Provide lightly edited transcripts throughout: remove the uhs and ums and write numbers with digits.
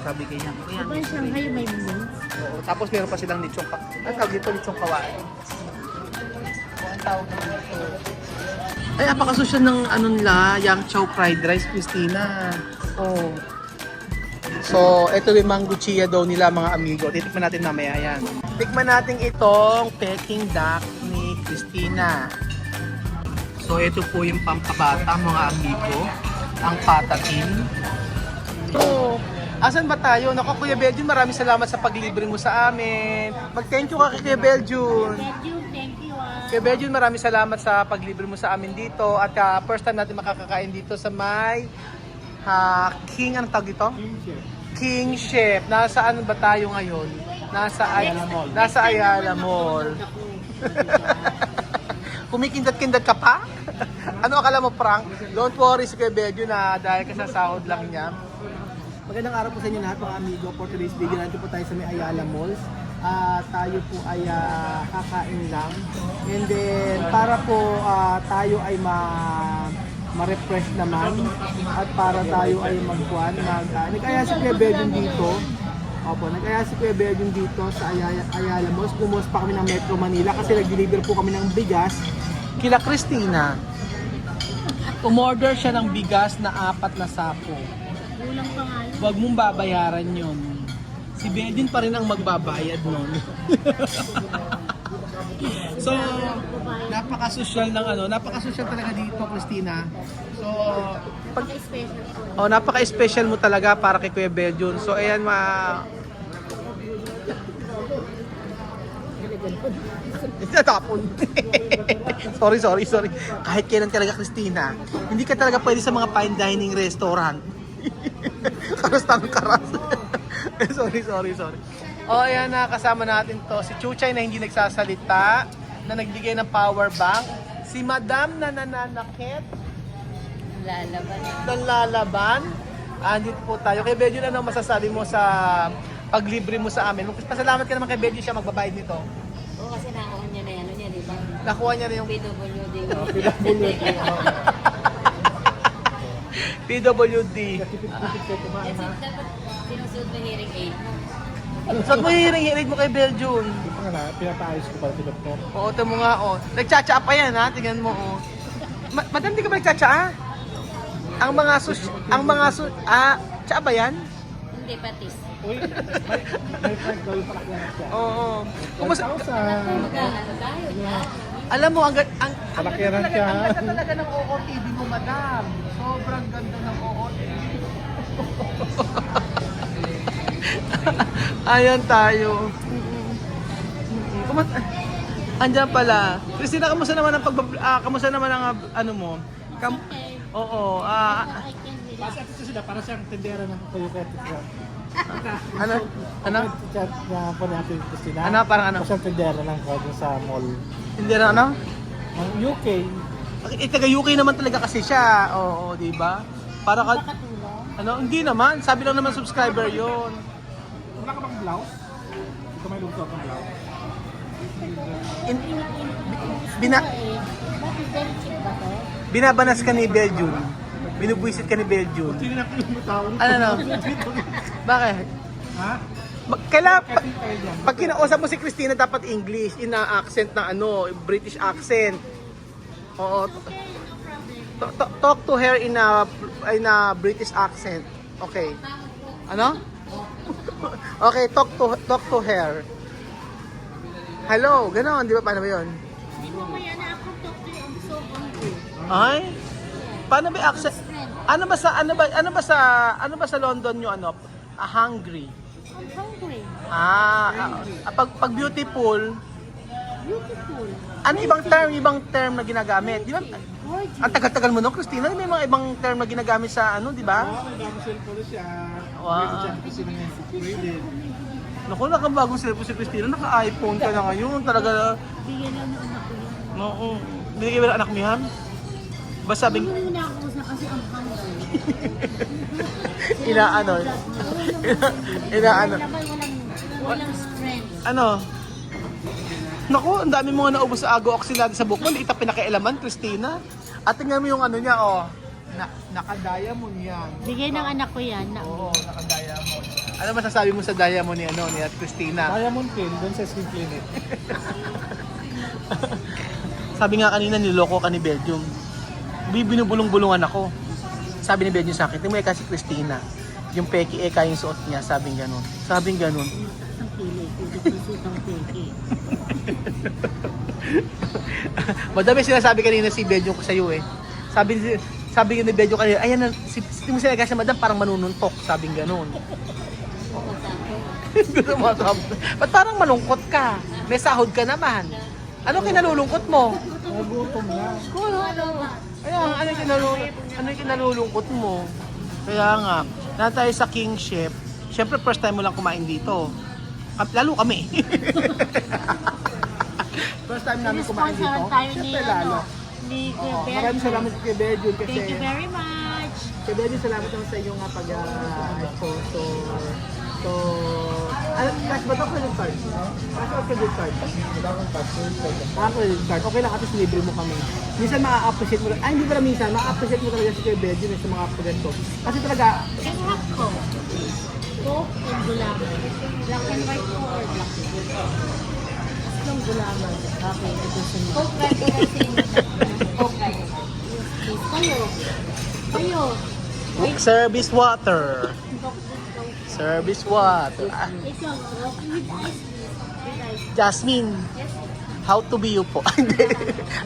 sabi kanya. Kaya, Diba yung Shanghai may moon? oo. Tapos meron pa silang lechong ang tawag dito, lechong kawain. Ang tawag dito. Ay, napakasosyal ng ano nila, Yang Chow fried rice, Christina. Oh. So, ito yung mango chia daw nila mga amigo. Titikman natin mamaya yan. Tikman natin itong Peking duck ni Christina. So, ito po yung pampabata mga amigo. Ang patatin. So, asan ba tayo? Naku, Kuya Beljun, maraming salamat sa paglibre mo sa amin. Mag-thank you ka kay Kuya Beljun. Thank you. Kuya Beljun, maraming salamat sa paglibre mo sa amin dito. At first time natin makakakain dito sa may King, anong tawag dito? King Chef. Nasaan ba tayo ngayon? Nasa Ayala Mall. Kumikindat-kindat ka pa? Ano akala mo, prank? Don't worry si Kuya Beljun na dahil kasasahod lang niya. Magandang araw po sa inyo lahat mga amigo. For today's video, nandito po tayo sa may Ayala Malls. Tayo po ay kakain lang. And then, para po tayo ay ma-refresh naman at para tayo ay magkuhan. Nag-aya si Kuya Beljun dito. Opo, nag-aya si Kuya Beljun dito sa Ayala Malls. Pumos pa kami ng Metro Manila kasi nag-deliver po kami ng bigas kila Christina. Umorder siya ng bigas na 4 na sako. Kulang pa nga yun. Huwag mong babayaran yun. Si Beljun pa rin ang magbabayad nun. So, napaka-social ng ano, napaka-social talaga dito, Christina. So, Napaka-special. napaka-special mo talaga para kay Kuya Beljun. So, ayan Natapon. sorry. Kahit kailan talaga, Christina, hindi ka talaga pwede sa mga fine dining restaurant. Karas tanong karas. sorry. O, ayan na, kasama natin to. Si Chuchay na hindi nagsasalita, na nagbigay ng power bank. Si Madam na nananakit, lalaban. Andito po tayo. Kay Beljun, ano masasabi mo sa paglibre mo sa amin? Pasalamat ka naman kay Beljun siya magbabayad nito. Oo, kasi nakuha niya na yan. Ano niya, di ba? Nakuha niya rin yung PWD. PWD. Kasi dapat sinusunod mo hearing aid mo. Saan mo hiring mo kay Beljun? Pinapaayos ko pala si Doktor. Oo, ito mo nga, oh. Nagtsatsa pa yan, ha? Tingnan mo, oh. Madam, di ka ba nagtsatsa, ah? Tsa ba yan? Hindi, patis. Uy, may friend daw yung palakyanan siya. Oo. Kumusta? 1,000. Magkano tayo, ha? Alam mo, ang Palakyanan siya, ha? ganda talaga ng OOTV mo, madam. Sobrang ganda ng OOTV. Ayan tayo. Andiyan pala. Christina, kamusta naman ang kamusta naman ang ano mo? Oo. Basta ito sila, para siyang tendera ng Toyota. Ano? Chat na po natin ito sila. Ano, parang ano? Para siyang tendera ng kanya sa mall. Hindi na ano? Ang UK. Taga-UK naman talaga kasi siya. Oo, di ba? Para ka Makatulong. ano, hindi naman. Sabi lang naman subscriber 'yon. Wala ka bang blouse? Ito may lugto akong blouse. Bakit very cheap ba to? Binabanas ka ni Beljun. Binubwisit ka ni Beljun. Hindi na yung taon. Ano no? Bakit? Ha? Pag kinausap mo si Christina, dapat English. Ina-accent na ano, British accent. Oo. Talk to her in a British accent. Okay. Ano? Okay, talk to her. Hello, gano'n, di ba? Paano ba yun? Mamaya na ako talk to you. I'm so hungry. Ay? Paano ba yung accent? Ano ba sa London yung ano? Hungry. I'm hungry. Pag beautiful, Beautiful. ano ibang term na ginagamit? Di ba? Gorgeous. Ang tagal-tagal mo no, Christina, may mga ibang term na ginagamit sa ano, di ba? Oo, may bagong cellphone siya. Wow. Pwede siya kasi naman upgraded. Naku, nakabagong cellphone si Christina, naka-iPhone ka na ngayon, talaga. Bigyan lang ng anak ko yan. Oo. Binigay mo ng anak mo yan? Basta sabing, Hindi mo na ako na kasi I'm hungry. inaano, inaano, Walang strength. ano? Naku, ang dami mga naubos sa Ago Oxylate sa Bukol, ita pinakialaman, Christina. At tingnan mo yung ano niya, oh. Naka-diamond yan. Bigay ng anak ko yan. Na, Oo, naka-diamond. Ano masasabi mo sa diamond ni at Christina? Diamond pin doon sa skin clinic. Sabi nga kanina, niloko ka ni Belgium. Binubulong-bulungan ako. Sabi ni Belgium sa akin, tingnan mo kasi Christina. Yung peki yung suot niya, sabing ganun. Sabing ganun. ang pili. Hindi ko suot ang peke. Madami sinasabi kanina si Belgium ko sa iyo eh. Sabi ni Belgium kanina, ayan na, si mo sila kasi madam parang manununtok, sabing ganun. Gusto mo sabi, ba't parang malungkot ka? May sahod ka naman. Ano kinalulungkot mo? Nagutom na. Kaya ano yung kinalulungkot mo? Kaya nga, na tayo sa King Chef, syempre first time mo lang kumain dito. Lalo kami. First time namin kumain dito. Sponsoran tayo ni, Syempre lalo. ni Kuya Oo, Bel. maraming salamat kay Belgium kasi Thank you very much. kay Belgium salamat naman sa iyo nga pag-sponsor. So, cash ba ito credit card? Cash or credit card? Credit card. Okay lang at least libre mo kami. Minsan ma-appreciate mo, hindi pala minsan, ma-appreciate mo talaga si Kuya Belgium sa mga ganito. Kasi talaga, Ang hack ko. Coke and gulaman. Black and white ko or black and white? Yung gulaman. Okay, ito sa mga. Coke right or Coke right. Please, kayo. Kayo. service water. Service water. Ikaw, Coke with ice. With ice. Jasmine, how to be you po.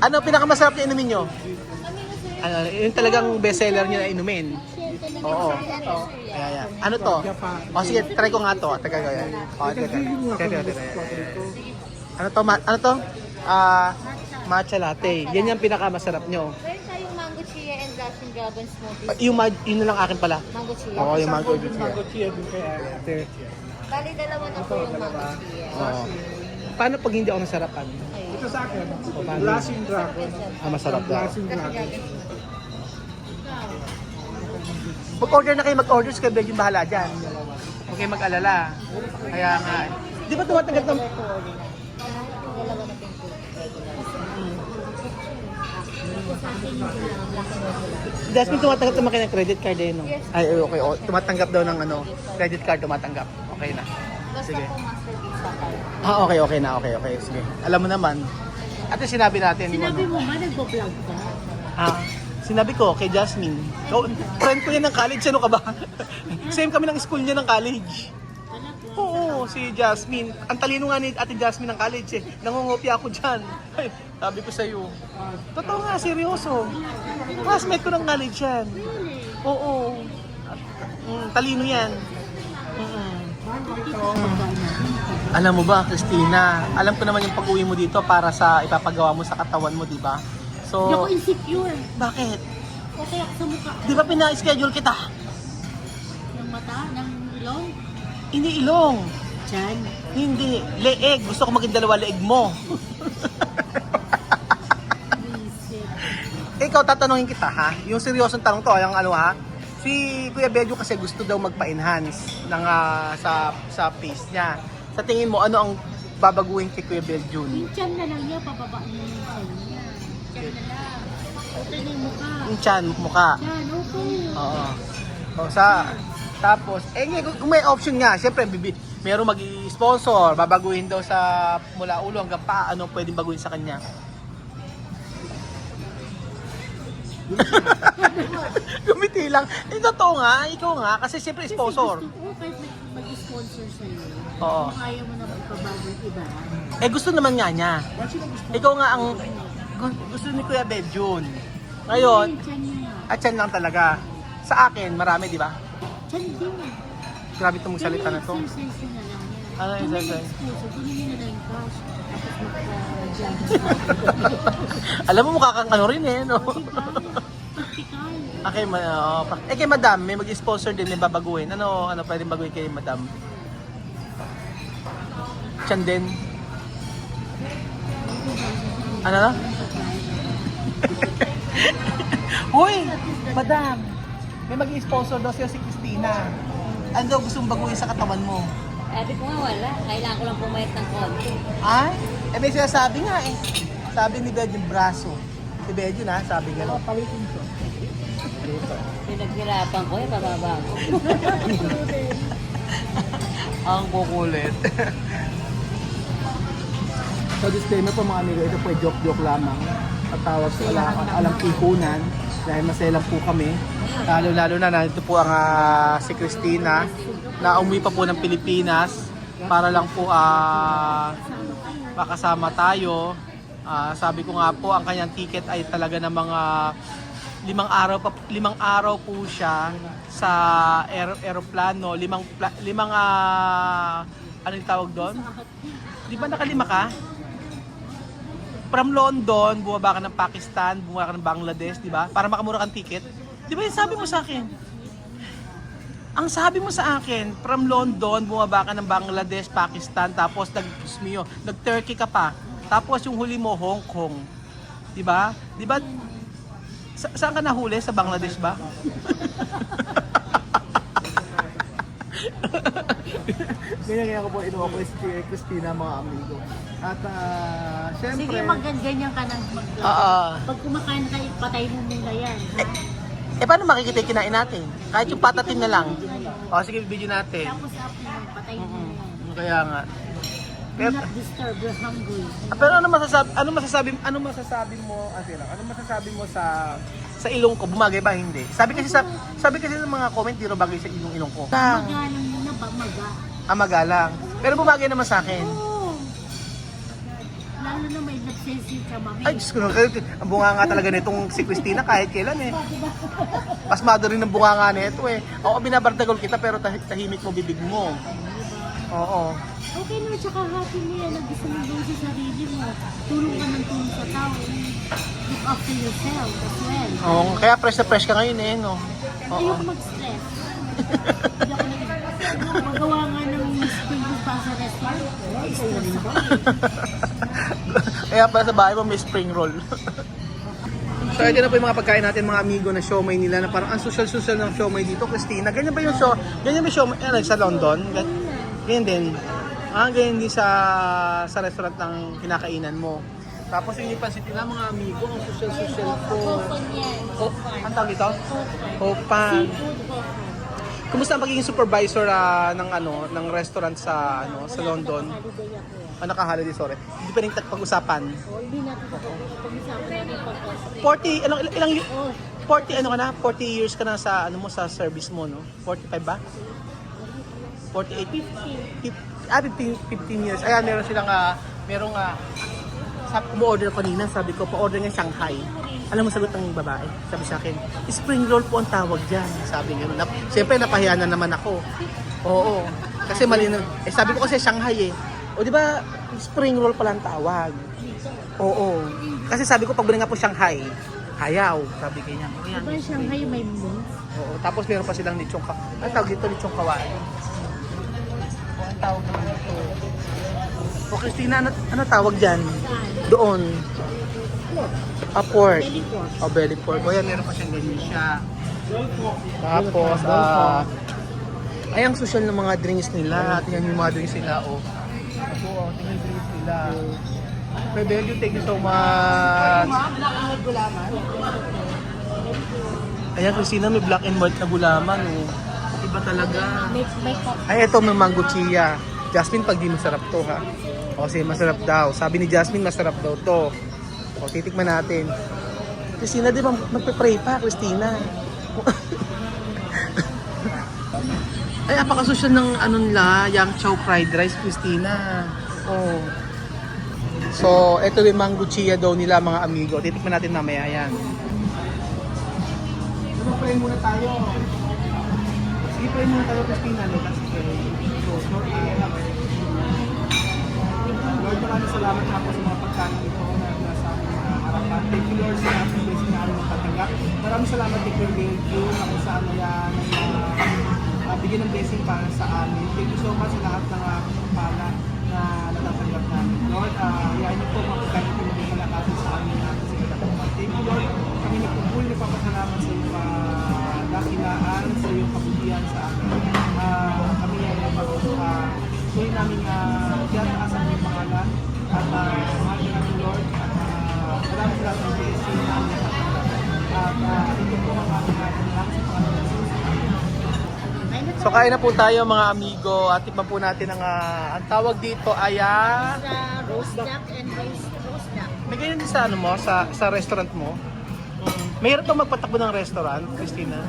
Ano pinakamasarap na inumin nyo? Ano, yung talagang bestseller nyo na inumin. Oo. Ayan. Ano to? O sige, try ko nga to. Taga ko yan. O, ano to? Ano to? Matcha latte. Yan yung pinakamasarap nyo. Meron tayong mango chia and Russian dragon smoothies. Yun na lang akin pala. Mango chia. Oo, yung mango chia. Mango chia din kay ate. Bali, dalawa na po yung mango chia. Oo. Paano pag hindi ako nasarapan? Ito sa akin. paano? Blasting Dragon. Masarap daw. Blasting Dragon. Mag-order na kayo, mag-order sa Belgium, bahala dyan. Huwag kayo mag-alala. Kaya nga, di ba tumatanggap ng... Dalawa na po yung Jasmine, tumatanggap naman kayo ng credit card eh, no? Ay, okay. O, tumatanggap daw ng credit card, tumatanggap. Okay na. Basta Sige. po master visa card. Okay na. Okay. Sige. Alam mo naman. At yung sinabi natin. Sinabi mo ba, nagpo-vlog ka? Sinabi ko kay Jasmine. Friend ko yan ng college. Ano ka ba? Same kami ng school niya ng college. Talaga? Oo, si Jasmine. Ang talino nga ni Ate Jasmine ng college eh. Nangungopia ako dyan. Ay, sabi ko sa'yo. Totoo nga, seryoso. Classmate ko ng college yan. Oo. Talino yan. Alam mo ba, Christina, alam ko naman yung pag-uwi mo dito para sa ipapagawa mo sa katawan mo, di ba? Hindi So, ako insecure. bakit? Okay ako sa mukha. Di ba pina-schedule kita? Ng mata, ng ilong. Hindi ilong. Diyan. Hindi. Leeg. Gusto ko maging dalawa leeg mo. Visit. Ikaw, tatanungin kita ha. Yung seryosong tanong to, yung ano ha. Si Kuya Belgium kasi gusto daw magpa-enhance ng, sa face niya. Sa tingin mo, ano ang babaguhin kay Kuya Belgium? Yung tiyan na lang niya, pababa niya yung tiyan niya. Tiyan na lang. Okay na yung mukha. Yung chan, mukha. Tiyan, okay. Oo. Tapos, kung may option nga, syempre, meron mag-sponsor, babaguhin daw sa mula ulo hanggang paa, ano pwedeng baguhin sa kanya? Gumiti lang. Totoo nga, ikaw nga, kasi syempre sponsor. Kasi gusto ko, kahit mag-sponsor sa'yo, Oo. kung ayaw mo na magpabago yung iba, Gusto naman nga niya. Ikaw nga ang gusto ni Kuya Belgium. Ngayon, yung tiyan niya. at yan lang talaga. Sa akin, marami, di ba? Tiyan din. Grabe itong salita na to. Exercise na lang yan. Ano yung Kung may exercise? exposure, kunin mo na lang yung cash. Tapos magpa-jam. Alam mo, mukha kang ano rin eh, no? Practical. Okay, kay madam, may mag-sponsor din, may babaguhin. Ano pwedeng baguhin kay madam? Siyan din. Ano? Hoy, madam, may mag-sponsor daw siya si Christina. Ano daw gusto mong baguhin sa katawan mo? Sabi ko nga wala. Kailangan ko lang pumayat ng konti. Ay, may sinasabi nga eh. Sabi ni Belgium braso. Si Belgium ha, sabi gano'n. Palitin ko. dito. Pinaghirapan ko, bababa ko. Ang kukulit. So disclaimer po mga amigo, ito po ay joke-joke lamang. At tawag sa alang pihunan dahil masaya lang po kami. Lalo-lalo na nandito po ang si Christina na umuwi pa po ng Pilipinas para lang po makasama tayo. Sabi ko nga po, ang kanyang ticket ay talaga ng mga 5 araw po siya sa aeroplano. Ano yung tawag doon? Di ba nakalima ka? From London, bumaba ka ng Pakistan, bumaba ka ng Bangladesh, di ba? Para makamura kang ticket. Di ba yung sabi mo sa akin? Ang sabi mo sa akin, from London, bumaba ka ng Bangladesh, Pakistan, tapos nag-Turkey ka pa. Tapos yung huli mo, Hong Kong. Di ba? Di ba? Saan ka nahuli? Sa Bangladesh ba? Ganyan ko po inuwa ko si Christina, mga amigo. At syempre... Sige, ganyan ka nang pag kumakain ka, patay mo muna yan. Ha? paano makikita yung kinain natin? Kahit yung patatin na lang. O, sige, video natin. Tapos after mo, patay mo muna yan. Kaya nga. Do not disturb, you're hungry. Pero ano masasabi mo sa ilong ko? Bumagay ba hindi? Sabi kasi ng mga comment, di ro bagay sa ilong ko. Magalang muna ba? Magalang. Pero bumagay naman sa akin. Oo. Lalo na may nagsensitive ka, mami. Ay, Diyos ko, ang bunganga talaga nitong si Christina kahit kailan eh. Pasmado rin ang bunganga nito eh. Oo, binabardagol kita pero tahimik mo bibig mo. Oo. Okay naman, tsaka happy niya. Nag-gusto mo doon sa sarili mo. Tulong ka ng tulong sa tao. Look after yourself as well. Oo, kaya fresh na fresh ka ngayon eh, no? Oo. Ayoko mag-stress. Hindi ako magawa nga ng spring roll pa sa restaurant. Kaya pala sa bahay mo may spring roll. So ito na po yung mga pagkain natin, mga amigo, na siomay nila na parang ang social ng siomay dito, Christina. Ganyan ba yung siomay sa London? Ganyan din. Ganyan din sa restaurant ng kinakainan mo. Tapos yung ipansit nila, mga amigo, ang social po. Hopon yan. Ang tawag ito? Hopan. Seafood hopon. Kumusta ang pagiging supervisor ng restaurant sa London? Holiday ako. Naka-holiday, sorry. Hindi pa rin pag-usapan. Hindi natin pag-usapan natin pag-usapan. 40 years ka na sa sa service mo, no? 45 ba? 48? 15 years. Ayan, meron silang umu-order kanina, sabi ko, pa-order ng Shanghai. Alam mo, sagot ng babae, sabi sa akin, spring roll po ang tawag dyan. Sabi nga, siyempre napahiya na naman ako. Oo, kasi mali na, sabi ko kasi Shanghai eh. O di ba, spring roll pala ang tawag. Oo, kasi sabi ko, pag nga po Shanghai, hayaw, sabi kanya. Diba yung Shanghai may mince? Oo, tapos meron pa silang lechong ang tawag dito, lechong kawai. Ang tawag naman ito. O Christina, ano tawag dyan? Doon. Pork. Belly pork. Belly pork. O yan, meron pa siyang ganyan siya. Tapos, ay ang social ng mga drinks nila. Tingnan yung mga drinks nila. Tingnan yung drinks nila. Rebellion, thank you so much. Ayan, Christina, may black and white na gulaman. Iba talaga. May cup. Ay, ito may mango chia. Jasmine, pag di masarap to ha. Kasi masarap daw. Sabi ni Jasmine, masarap daw to. Titikman natin. Christina, di ba magpe-pray pa, Christina? Ay, apakasosyal ng nila, Yang Chow fried rice, Christina. So, ito yung mango chia daw nila, mga amigo. Titikman natin mamaya, yan. Pray muna tayo. Sige, pray muna tayo, Christina. Lord, maraming salamat na po sa mga pagkain ito na nasa harapan. Thank you, Lord, sa ating blessing na aming matatanggap. Maraming salamat, thank you, na kung saan na yan bigyan ng blessing para sa amin. Thank you so much sa lahat ng pala na natatanggap namin. Lord, yan niyo po mga pagkain ito na malakasin sa amin natin sa katapunan. Thank you, Lord. Kami nagpupuli na papasalamat sa iyong dakilaan, sa iyong kabutihan sa amin. Kami ay tuloy namin tiyataas ang iyong pangalan at mahal namin, Lord, at maraming salamat ng blessing na aming natatanggap. At ito po ang aming So kain na po tayo mga amigo at tikman po natin ang tawag dito ay Sa roast duck and roast duck. may ganyan din sa ano mo, sa restaurant mo. Mahirap ba magpatakbo ng restaurant, Christina?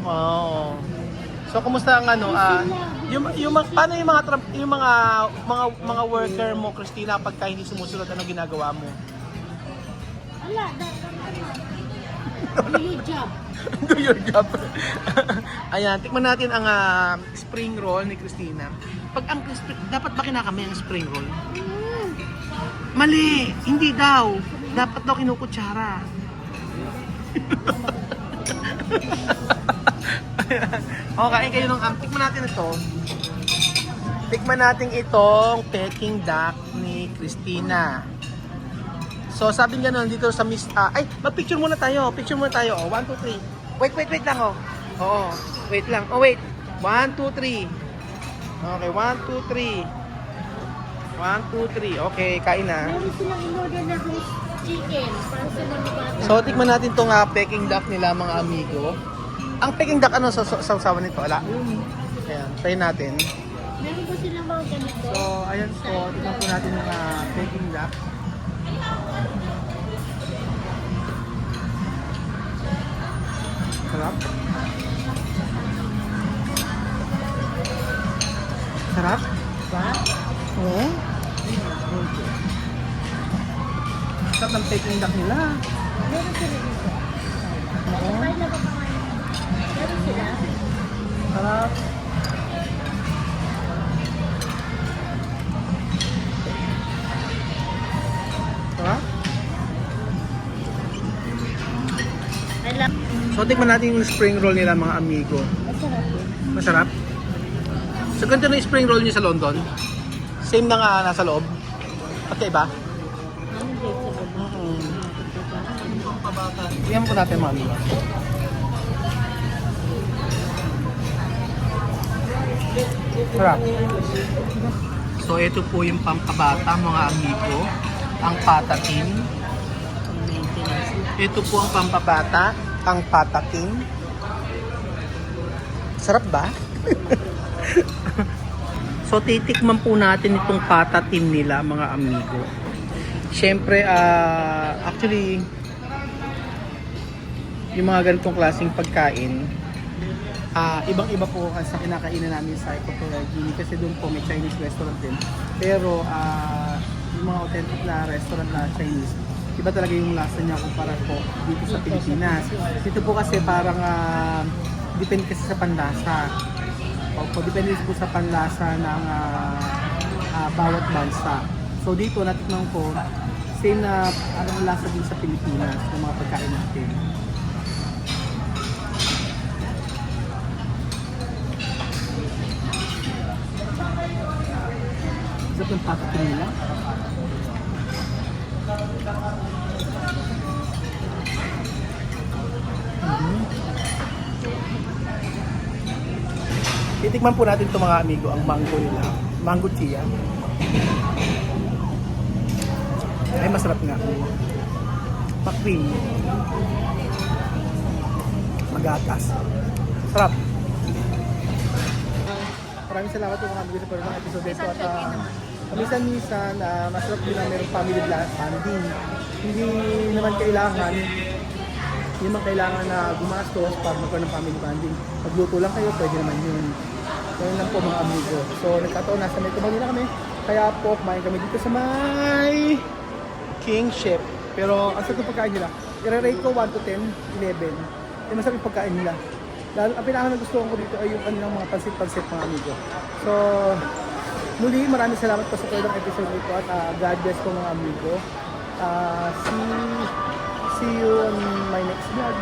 Oo. So kumusta ang ano paano yung mga worker mo, Christina, pagka hindi sumusunod, ano ginagawa mo? Wala, do your job. Do your job. Ayan, tikman natin ang spring roll ni Christina. Dapat ba kinakami ang spring roll? Mali! Hindi daw. Dapat daw kinukutsara. Okay, kayo nung tikman natin ito. Tikman natin itong Peking duck ni Christina. So sabi nga nun dito sa mag-picture muna tayo. Picture muna tayo. 1, 2, 3. Wait lang oh. Oo. Wait lang. Oh wait. 1, 2, 3. Okay, 1, 2, 3. 1, 2, 3. Okay, kain na. Meron silang in-order na roast chicken para sa mga bata. So tikman natin tong Peking duck nila mga amigo. Ang Peking duck ano sa sausawan nito? Wala. Ayan, try natin. Meron ba silang mga ganito? So ayan po, tikman po natin yung Peking duck. Sarap. Sarap? Ba? Oo. Sarap ng Peking duck nila. Meron sila dito. Oo. May na ba pa ngayon? Meron sila? Sarap. Sarap? I love. So, tikman natin yung spring roll nila mga amigo. Masarap yun. Masarap? So, ganito na yung spring roll niyo sa London? Same na nga nasa loob? Pagkaiba? Anong date sa baba? Tingnan po natin mga amigo. Sarap. So, ito po yung pampabata mga amigo. Ang patatin. Ito po ang pampabata, ang patatin. Sarap ba? So titikman po natin itong patatin nila mga amigo. Siyempre, actually, yung mga ganitong klaseng pagkain, ibang-iba po sa kinakainan namin sa Ecotouray kasi doon po may Chinese restaurant din. Pero yung mga authentic na restaurant na Chinese, iba talaga yung lasa niya kumpara po dito sa Pilipinas. Dito po kasi parang depende kasi sa panlasa. Opo, depende po sa panlasa ng bawat bansa. So dito natikman ko, same na parang lasa din sa Pilipinas ng mga pagkain natin. Sarap ng patatin nila. Titikman po natin itong mga amigo, ang mango nila. Mango chia. Ay, masarap nga. Pa-cream. Magatas. Sarap. Maraming salamat po mga amigo sa pagkakas ng episode ito. At minsan-minsan, masarap din na mayroong family bonding. Hindi naman kailangan na gumastos para magkaroon ng family bonding. Magluto lang kayo, pwede naman yun. So yun lang po mga amigo. So nagkataon, nasa may tumali na kami. Kaya po, kumain kami dito sa may Kingship. Pero ang sarap ng pagkain nila. I-rate ko 1 to 10, 11. Yung masarap yung pagkain nila. Lalo, ang pinaka nagustuhan ko dito ay yung kanilang mga pansit-pansit mga amigo. So, muli, maraming salamat po sa kailang episode nito at God bless po mga amigo. See you on my next vlog.